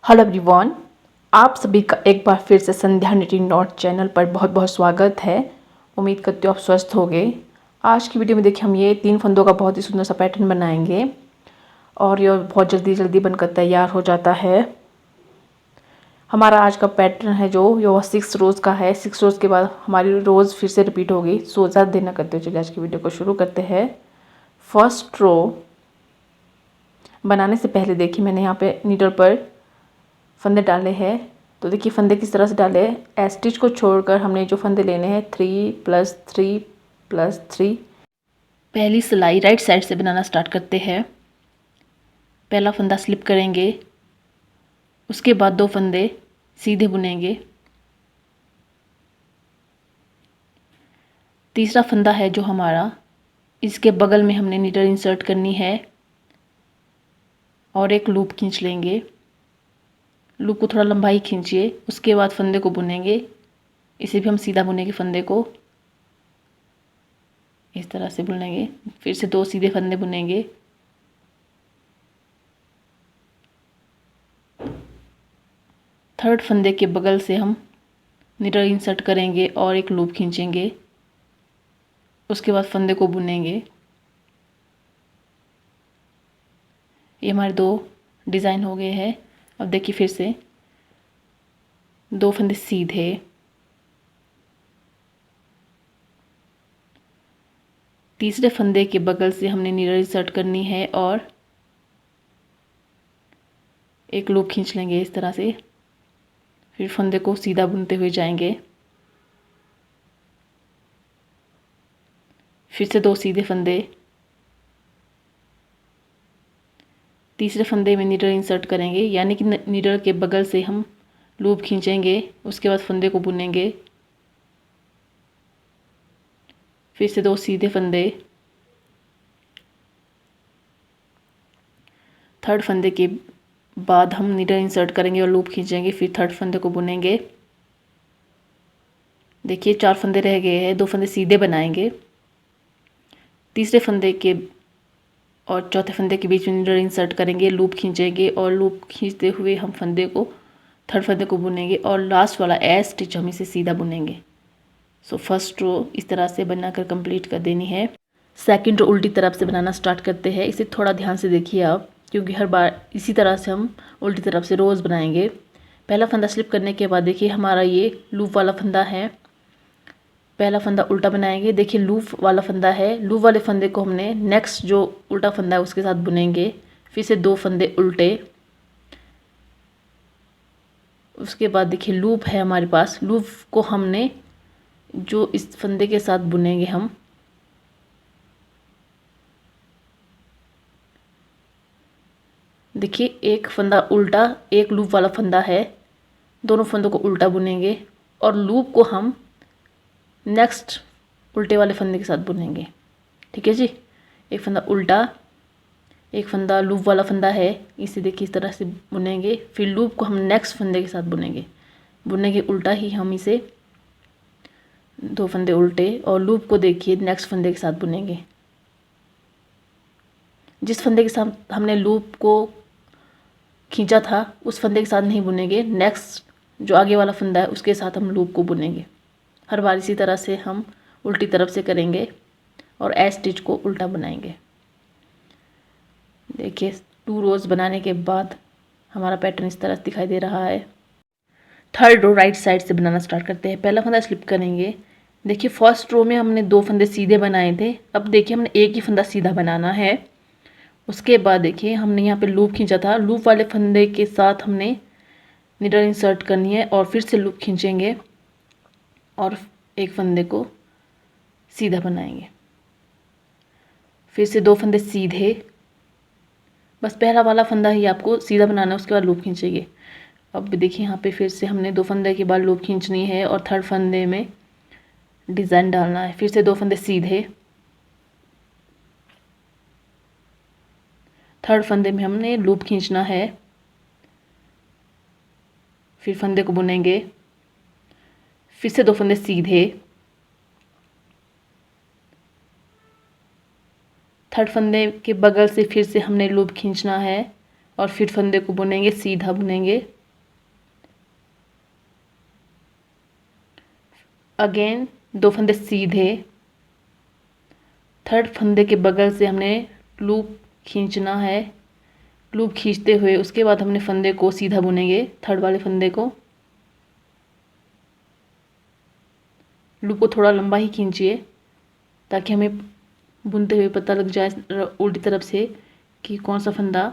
Hello everyone, आप सभी का एक बार फिर से संध्या निटिंग नॉट चैनल पर बहुत बहुत स्वागत है। उम्मीद करती हूँ आप स्वस्थ होंगे। आज की वीडियो में देखिए हम ये 3 फंदों का बहुत ही सुंदर सा पैटर्न बनाएंगे और ये बहुत जल्दी जल्दी बनकर तैयार हो जाता है। हमारा आज का पैटर्न है जो ये 6 रोज़ का है। 6 रोज़ के बाद हमारी रोज़ फिर से रिपीट होगी। सो ज़्यादा देर न करते हुए चलिए आज की वीडियो को शुरू करते हैं। फर्स्ट रो बनाने से पहले देखिए मैंने यहाँ पे नीडल पर फंदे डाले हैं। तो देखिए फंदे किस तरह से डाले हैं। स्टिच को छोड़कर हमने जो फंदे लेने हैं 3+3+3। पहली सिलाई राइट साइड से बनाना स्टार्ट करते हैं। पहला फंदा स्लिप करेंगे, उसके बाद 2 फंदे सीधे बुनेंगे। तीसरा फंदा है जो हमारा, इसके बगल में हमने नीडल इंसर्ट करनी है और एक लूप खींच लेंगे। लूप को थोड़ा लंबाई खींचिए, उसके बाद फंदे को बुनेंगे। इसे भी हम सीधा बुनेंगे, फंदे को इस तरह से बुनेंगे। फिर से 2 सीधे फंदे बुनेंगे। थर्ड फंदे के बगल से हम नीडल इंसर्ट करेंगे और एक लूप खींचेंगे। उसके बाद फंदे को बुनेंगे। ये हमारे 2 डिज़ाइन हो गए हैं। अब देखिए फिर से 2 फंदे सीधे, तीसरे फंदे के बगल से हमने नीडल इंसर्ट करनी है और एक लूप खींच लेंगे इस तरह से। फिर फंदे को सीधा बुनते हुए जाएंगे। फिर से 2 सीधे फंदे, तीसरे फंदे में नीडल इंसर्ट करेंगे, यानी कि नीडल के बगल से हम लूप खींचेंगे। उसके बाद फंदे को बुनेंगे। फिर से 2 सीधे फंदे, थर्ड फंदे के बाद हम नीडल इंसर्ट करेंगे और लूप खींचेंगे। फिर थर्ड फंदे को बुनेंगे। देखिए 4 फंदे रह गए हैं, 2 फंदे सीधे बनाएंगे। तीसरे फंदे के और चौथे फंदे के बीच में नीडल इंसर्ट करेंगे, लूप खींचेंगे और लूप खींचते हुए हम फंदे को, थर्ड फंदे को बुनेंगे और लास्ट वाला एज स्टिच हम इसे सीधा बुनेंगे। सो फर्स्ट रो इस तरह से बनाकर कंप्लीट कर देनी है। सेकंड रो उल्टी तरफ से बनाना स्टार्ट करते हैं। इसे थोड़ा ध्यान से देखिए आप, क्योंकि हर बार इसी तरह से हम उल्टी तरफ से रोज़ बनाएंगे। पहला फंदा स्लिप करने के बाद देखिए हमारा ये लूप वाला फंदा है। पहला फंदा उल्टा बनाएंगे। देखिए लूप वाला फंदा है, लूप वाले फंदे को हमने नेक्स्ट जो उल्टा फंदा है उसके साथ बुनेंगे। फिर से 2 फंदे उल्टे, उसके बाद देखिए लूप है हमारे पास। लूप को हमने जो इस फंदे के साथ बुनेंगे हम। देखिए एक फंदा उल्टा, एक लूप वाला फंदा है, दोनों फंदों को उल्टा बुनेंगे और लूप को हम नेक्स्ट उल्टे वाले फंदे के साथ बुनेंगे। ठीक है जी। एक फंदा उल्टा, एक फंदा लूप वाला फंदा है, इसे देखिए इस तरह से बुनेंगे। फिर लूप को हम नेक्स्ट फंदे के साथ बुनेंगे उल्टा ही हम इसे, 2 फंदे उल्टे और लूप को देखिए नेक्स्ट फंदे के साथ बुनेंगे। जिस फंदे के साथ हमने लूप को खींचा था उस फंदे के साथ नहीं बुनेंगे, नेक्स्ट जो आगे वाला फंदा है उसके साथ हम लूप को बुनेंगे। हर बार इसी तरह से हम उल्टी तरफ से करेंगे और एज स्टिच को उल्टा बनाएंगे। देखिए 2 रोज़ बनाने के बाद हमारा पैटर्न इस तरह से दिखाई दे रहा है। थर्ड रो राइट साइड से बनाना स्टार्ट करते हैं। पहला फंदा स्लिप करेंगे। देखिए फर्स्ट रो में हमने 2 फंदे सीधे बनाए थे, अब देखिए हमने एक ही फंदा सीधा बनाना है। उसके बाद देखिए हमने यहाँ पे लूप खींचा था, लूप वाले फंदे के साथ हमने नीडल इंसर्ट करनी है और फिर से लूप खींचेंगे और एक फंदे को सीधा बनाएंगे। फिर से 2 फंदे सीधे, बस पहला वाला फंदा ही आपको सीधा बनाना है, उसके बाद लूप खींचेंगे। अब देखिए यहाँ पे फिर से हमने 2 फंदे के बाद लूप खींचनी है और थर्ड फंदे में डिज़ाइन डालना है। फिर से 2 फंदे सीधे, थर्ड फंदे में हमने लूप खींचना है। फिर फंदे को बुनेंगे। फिर से 2 फंदे सीधे, थर्ड फंदे के बगल से फिर से हमने लूप खींचना है और फिर फंदे को बुनेंगे, सीधा बुनेंगे। अगेन 2 फंदे सीधे, थर्ड फंदे के बगल से हमने लूप खींचना है। लूप खींचते हुए उसके बाद हमने फंदे को सीधा बुनेंगे। थर्ड वाले फंदे को लूप को थोड़ा लंबा ही खींचिए ताकि हमें बुनते हुए पता लग जाए उल्टी तरफ से कि कौन सा फंदा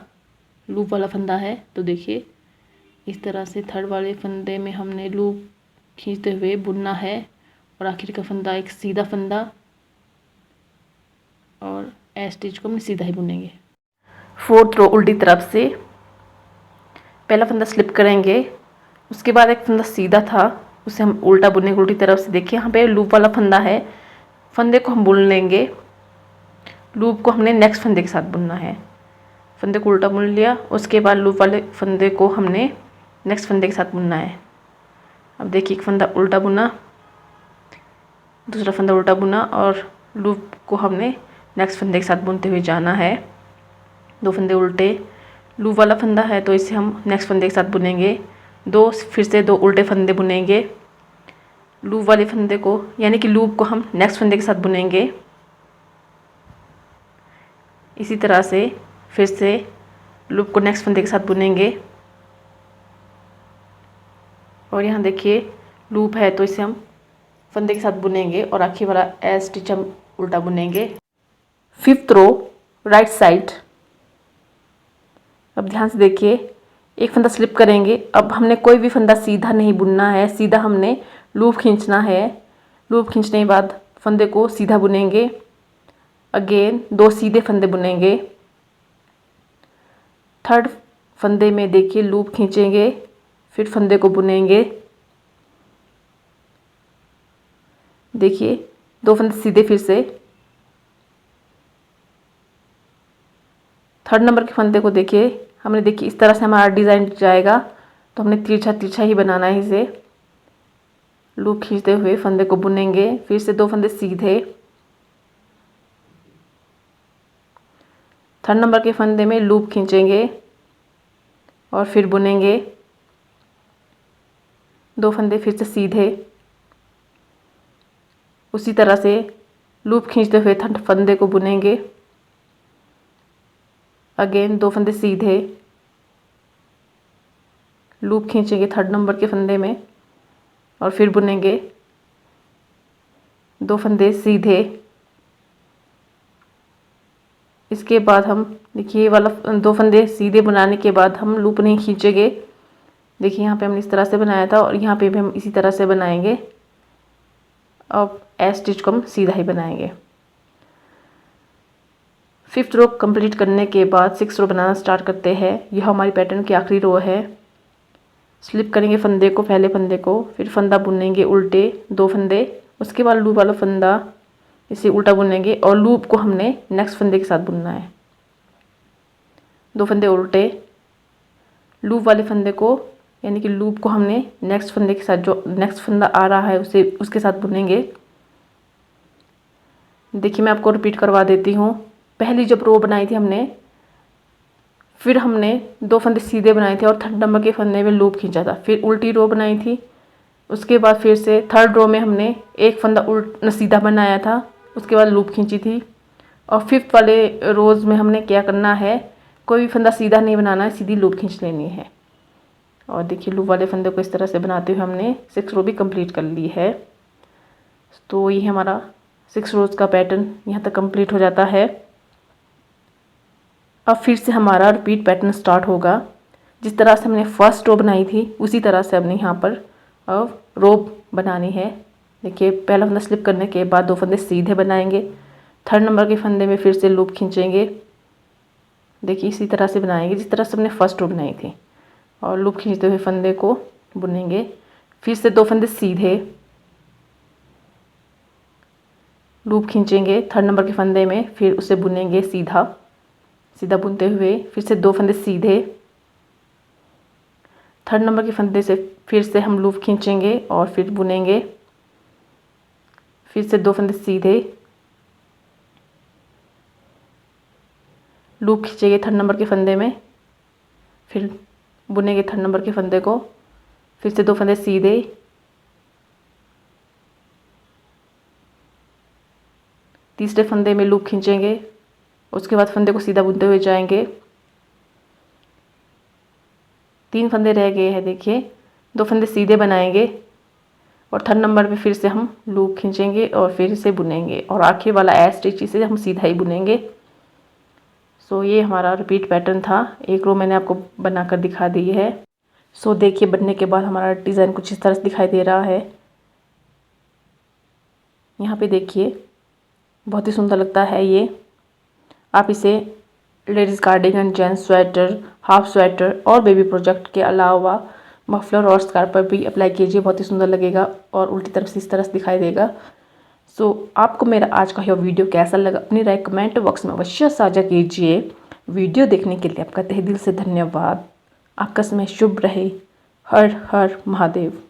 लूप वाला फंदा है। तो देखिए इस तरह से थर्ड वाले फंदे में हमने लूप खींचते हुए बुनना है और आखिर का फंदा एक सीधा फंदा और ए स्टिच को हम सीधा ही बुनेंगे। फोर्थ रो उल्टी तरफ से पहला फंदा स्लिप करेंगे, उसके बाद एक फंदा सीधा था उसे हम उल्टा बुनेंगे उल्टी तरफ से। देखिए यहाँ पे लूप वाला फंदा है, फंदे को हम बुन लेंगे। लूप को हमने नेक्स्ट फंदे के साथ बुनना है। फंदे को उल्टा बुन लिया, उसके बाद लूप वाले फंदे को हमने नेक्स्ट फंदे के साथ बुनना है। अब देखिए एक फंदा उल्टा बुना, दूसरा फंदा उल्टा बुना और लूप को हमने नेक्स्ट फंदे के साथ बुनते हुए जाना है। 2 फंदे उल्टे, लूप वाला फंदा है तो इसे हम नेक्स्ट फंदे के साथ बुनेंगे। फिर से 2 उल्टे फंदे बुनेंगे। लूप वाले फंदे को यानी कि लूप को हम नेक्स्ट फंदे के साथ बुनेंगे। इसी तरह से फिर से लूप को नेक्स्ट फंदे के साथ बुनेंगे। और यहाँ देखिए लूप है तो इसे हम फंदे के साथ बुनेंगे और आखिरी वाला ए स्टिच हम उल्टा बुनेंगे। Fifth row right side. अब ध्यान से देखिए एक फंदा स्लिप करेंगे। अब हमने कोई भी फंदा सीधा नहीं बुनना है, सीधा हमने लूप खींचना है। लूप खींचने के बाद फंदे को सीधा बुनेंगे। अगेन 2 सीधे फंदे बुनेंगे। थर्ड फंदे में देखिए लूप खींचेंगे, फिर फंदे को बुनेंगे। देखिए 2 फंदे सीधे, फिर से थर्ड नंबर के फंदे को देखिए हमने देखिए इस तरह से हमारा डिज़ाइन जाएगा तो हमने तिरछा तिरछा ही बनाना है इसे। लूप खींचते हुए फंदे को बुनेंगे, फिर से 2 फंदे सीधे। थर्ड नंबर के फंदे में लूप खींचेंगे और फिर बुनेंगे। 2 फंदे फिर से सीधे। उसी तरह से लूप खींचते हुए थर्ड फंदे को बुनेंगे। अगेन 2 फंदे सीधे, लूप खींचेंगे थर्ड नंबर के फंदे में और फिर बुनेंगे। 2 फंदे सीधे। इसके बाद हम देखिए वाला 2 फंदे सीधे बनाने के बाद हम लूप नहीं खींचेंगे। देखिए यहाँ पे हमने इस तरह से बनाया था और यहाँ पे भी हम इसी तरह से बनाएंगे। अब ए स्टिच को हम सीधा ही बनाएंगे। 5th रो कंप्लीट करने के बाद 6th रो बनाना स्टार्ट करते हैं। यह हमारी पैटर्न की आखिरी रो है। स्लिप करेंगे फंदे को, पहले फंदे को, फिर फंदा बुनेंगे उल्टे 2 फंदे, उसके बाद लूप वाला फंदा इसे उल्टा बुनेंगे और लूप को हमने नेक्स्ट फंदे के साथ बुनना है। 2 फंदे उल्टे, लूप वाले फंदे को यानी कि लूप को हमने नेक्स्ट फंदे के साथ जो नेक्स्ट फंदा आ रहा है उसे उसके साथ बुनेंगे। देखिए मैं आपको रिपीट करवा देती हूँ। पहली जब रो बनाई थी हमने, फिर हमने 2 फंदे सीधे बनाए थे और थर्ड नंबर के फंदे में लूप खींचा था। फिर उल्टी रो बनाई थी, उसके बाद फिर से थर्ड रो में हमने एक फंदा सीधा बनाया था, उसके बाद लूप खींची थी। और 5th वाले रोज़ में हमने क्या करना है, कोई भी फंदा सीधा नहीं बनाना है, सीधी लूप खींच लेनी है। और देखिए लूप वाले फंदे को इस तरह से बनाते हुए हमने 6 रो भी कंप्लीट कर ली है। तो ये हमारा 6 रोज़ का पैटर्न यहाँ तक कंप्लीट हो जाता है। अब फिर से हमारा रिपीट पैटर्न स्टार्ट होगा। जिस तरह से हमने फर्स्ट रो बनाई थी उसी तरह से हमने यहाँ पर अब रो बनानी है। देखिए पहला फंदा स्लिप करने के बाद 2 फंदे सीधे बनाएंगे, थर्ड नंबर के फंदे में फिर से लूप खींचेंगे। देखिए इसी तरह से बनाएंगे जिस तरह से हमने फर्स्ट रो बनाई थी और लूप खींचते हुए फंदे को बुनेंगे। फिर से 2 फंदे सीधे, लूप खींचेंगे थर्ड नंबर के फंदे में, फिर उसे बुनेंगे सीधा। सीधा बुनते हुए फिर से 2 फंदे सीधे, थर्ड नंबर के फंदे से फिर से हम लूप खींचेंगे और फिर बुनेंगे। फिर से 2 फंदे सीधे, लूप खींचेंगे थर्ड नंबर के फंदे में, फिर बुनेंगे थर्ड नंबर के फंदे को। फिर से 2 फंदे सीधे, तीसरे फंदे में लूप खींचेंगे, उसके बाद फंदे को सीधा बुनते हुए जाएंगे। 3 फंदे रह गए हैं, देखिए 2 फंदे सीधे बनाएंगे और 3rd नंबर पे फिर से हम लूप खींचेंगे और फिर से बुनेंगे और आखिर वाला एज स्टिच से हम सीधा ही बुनेंगे। सो ये हमारा रिपीट पैटर्न था। एक रो मैंने आपको बनाकर दिखा दी है। सो देखिए बनने के बाद हमारा डिज़ाइन कुछ इस तरह से दिखाई दे रहा है। यहाँ पे देखिए बहुत ही सुंदर लगता है ये। आप इसे ladies cardigan, gents sweater, half sweater और बेबी प्रोजेक्ट के अलावा मफलर और स्कार्फ पर भी अप्लाई कीजिए, बहुत ही सुंदर लगेगा और उल्टी तरफ से इस तरह से दिखाई देगा। सो आपको मेरा आज का यह वीडियो कैसा लगा अपनी राय कमेंट बॉक्स में अवश्य साझा कीजिए। वीडियो देखने के लिए आपका तहे दिल से धन्यवाद। आपका समय शुभ रहे। हर हर महादेव।